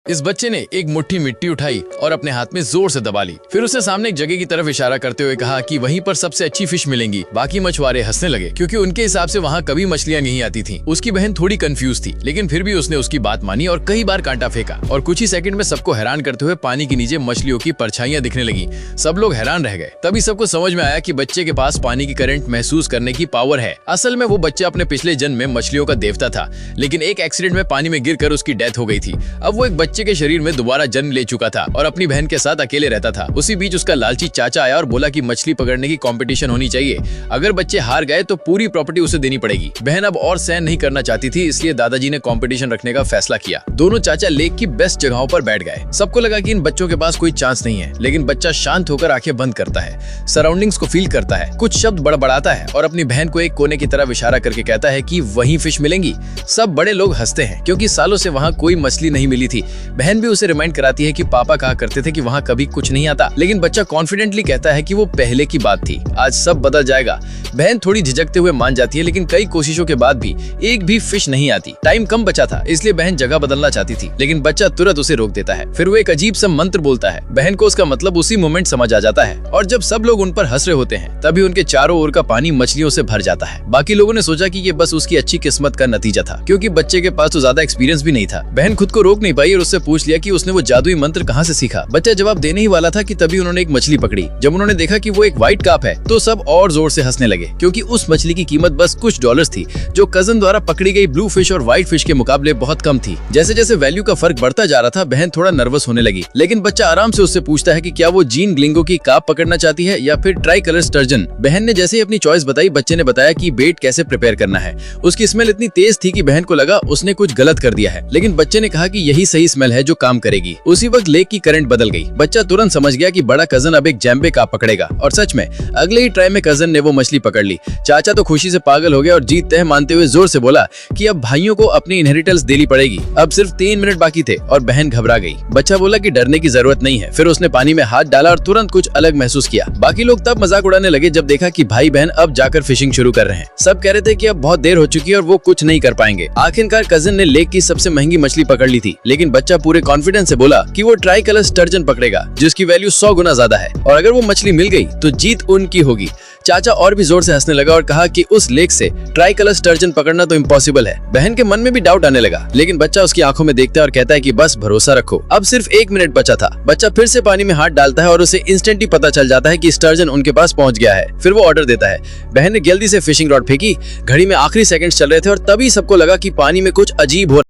इस बच्चे ने एक मुट्ठी मिट्टी उठाई और अपने हाथ में जोर से दबा ली। फिर उसने सामने एक जगह की तरफ इशारा करते हुए कहा कि वहीं पर सबसे अच्छी फिश मिलेंगी। बाकी मछुआरे हंसने लगे क्योंकि उनके हिसाब से वहाँ कभी मछलियाँ नहीं आती थीं। उसकी बहन थोड़ी कंफ्यूज थी, लेकिन फिर भी उसने उसकी बात मानी और कई बार कांटा फेंका और कुछ ही सेकंड में सबको हैरान करते हुए पानी के नीचे मछलियों की परछाइयां दिखने लगी। सब लोग हैरान रह गए। तभी सबको समझ में आया कि बच्चे के पास पानी की करंट महसूस करने की पावर है। असल में वो बच्चा अपने पिछले जन्म में मछलियों का देवता था, लेकिन एक एक्सीडेंट में पानी में गिरकर उसकी डेथ हो गई थी। अब वो एक बच्चे के शरीर में दोबारा जन्म ले चुका था और अपनी बहन के साथ अकेले रहता था। उसी बीच उसका लालची चाचा आया और बोला कि मछली पकड़ने की कंपटीशन होनी चाहिए। अगर बच्चे हार गए तो पूरी प्रॉपर्टी उसे देनी पड़ेगी। बहन अब और सहन नहीं करना चाहती थी, इसलिए दादाजी ने कंपटीशन रखने का फैसला किया। दोनों चाचा लेक की बेस्ट जगहों पर बैठ गए। सबको लगा कि इन बच्चों के पास कोई चांस नहीं है, लेकिन बच्चा शांत होकर आंखें बंद करता है, सराउंडिंग्स को फील करता है, कुछ शब्द बड़बड़ाता है और अपनी बहन को एक कोने की तरफ इशारा करके कहता है कि वहीं फिश मिलेंगी। सब बड़े लोग हंसते हैं क्योंकि सालों से वहाँ कोई मछली नहीं मिली थी। बहन भी उसे रिमाइंड कराती है कि पापा कहा करते थे कि वहाँ कभी कुछ नहीं आता, लेकिन बच्चा कॉन्फिडेंटली कहता है कि वो पहले की बात थी, आज सब बदल जाएगा। बहन थोड़ी झिझकते हुए मान जाती है, लेकिन कई कोशिशों के बाद भी एक भी फिश नहीं आती। टाइम कम बचा था, इसलिए बहन जगह बदलना चाहती थी, लेकिन बच्चा तुरंत उसे रोक देता है। फिर वो एक अजीब सा मंत्र बोलता है। बहन को उसका मतलब उसी मोमेंट समझ आ जाता है और जब सब लोग उन पर हंस रहे होते हैं, तभी उनके चारों ओर का पानी मछलियों से भर जाता है। बाकी लोगों ने सोचा कि ये बस उसकी अच्छी किस्मत का नतीजा था, क्योंकि बच्चे के पास तो ज्यादा एक्सपीरियंस भी नहीं था। बहन खुद को रोक नहीं पाई और उससे पूछ लिया कि उसने वो जादुई मंत्र कहाँ से सीखा। बच्चा जवाब देने ही वाला था कि तभी उन्होंने एक मछली पकड़ी। जब उन्होंने देखा कि वो एक व्हाइट कार्प है, तो सब और जोर से हंसने लगे, क्योंकि उस मछली की कीमत बस कुछ डॉलर्स थी, जो कजन द्वारा पकड़ी गई ब्लू फिश और व्हाइट फिश के मुकाबले बहुत कम थी। जैसे जैसे वैल्यू का फर्क बढ़ता जा रहा था, बहन थोड़ा नर्वस होने लगी, लेकिन बच्चा आराम से उससे पूछता है कि क्या वो जीन ग्लिंगो की कार्प पकड़ना चाहती है या फिर ट्राई कलर स्टर्जन। बहन ने जैसे ही अपनी चॉइस बताई, बच्चे ने बताया कि बेट कैसे प्रिपेयर करना है। उसकी स्मेल इतनी तेज थी कि बहन को लगा उसने कुछ गलत कर दिया है, लेकिन बच्चे ने कहा कि यही सही स्मेल है जो काम करेगी। उसी वक्त लेक की करंट बदल गई। बच्चा तुरंत समझ गया कि बड़ा कजन अब एक जैम्बे कार्प पकड़ेगा, और सच में अगले ही ट्राई में कजन ने वो मछली पकड़ ली। चाचा तो खुशी से पागल हो गया और जीत तय मानते हुए जोर से बोला कि अब भाइयों को अपनी इनहेरिटेंस देनी पड़ेगी। अब सिर्फ 3 मिनट बाकी थे और बहन घबरा गई। बच्चा बोला कि डरने की जरूरत नहीं है। फिर उसने पानी में हाथ डाला और तुरंत कुछ अलग महसूस किया। बाकी लोग तब मजाक उड़ाने लगे जब देखा कि भाई बहन अब जाकर फिशिंग शुरू कर रहे हैं। सब कह रहे थे कि अब बहुत देर हो चुकी है और वो कुछ नहीं कर पाएंगे। आखिरकार कजन ने लेक की सबसे महंगी मछली पकड़ ली थी, लेकिन बच्चा पूरे कॉन्फिडेंस से बोला कि वो ट्राई कलर स्टर्जन पकड़ेगा, जिसकी वैल्यू 100 गुना ज्यादा है, और अगर वो मछली मिल गई तो जीत उनकी होगी। चाचा और भी जोर से हंसने लगा और कहा कि उस लेक से ट्राई कलर स्टर्जन पकड़ना तो इम्पॉसिबल है। बहन के मन में भी डाउट आने लगा, लेकिन बच्चा उसकी आंखों में देखता है और कहता है कि बस भरोसा रखो। अब सिर्फ 1 मिनट बचा था। बच्चा फिर से पानी में हाथ डालता है और उसे इंस्टेंटली पता चल जाता है कि स्टर्जन उनके पास पहुंच गया है। फिर वो ऑर्डर देता है। बहन ने जल्दी से फिशिंग रॉड फेंकी। घड़ी में आखिरी सेकंड्स चल रहे थे और तभी सबको लगा कि पानी में कुछ अजीब हो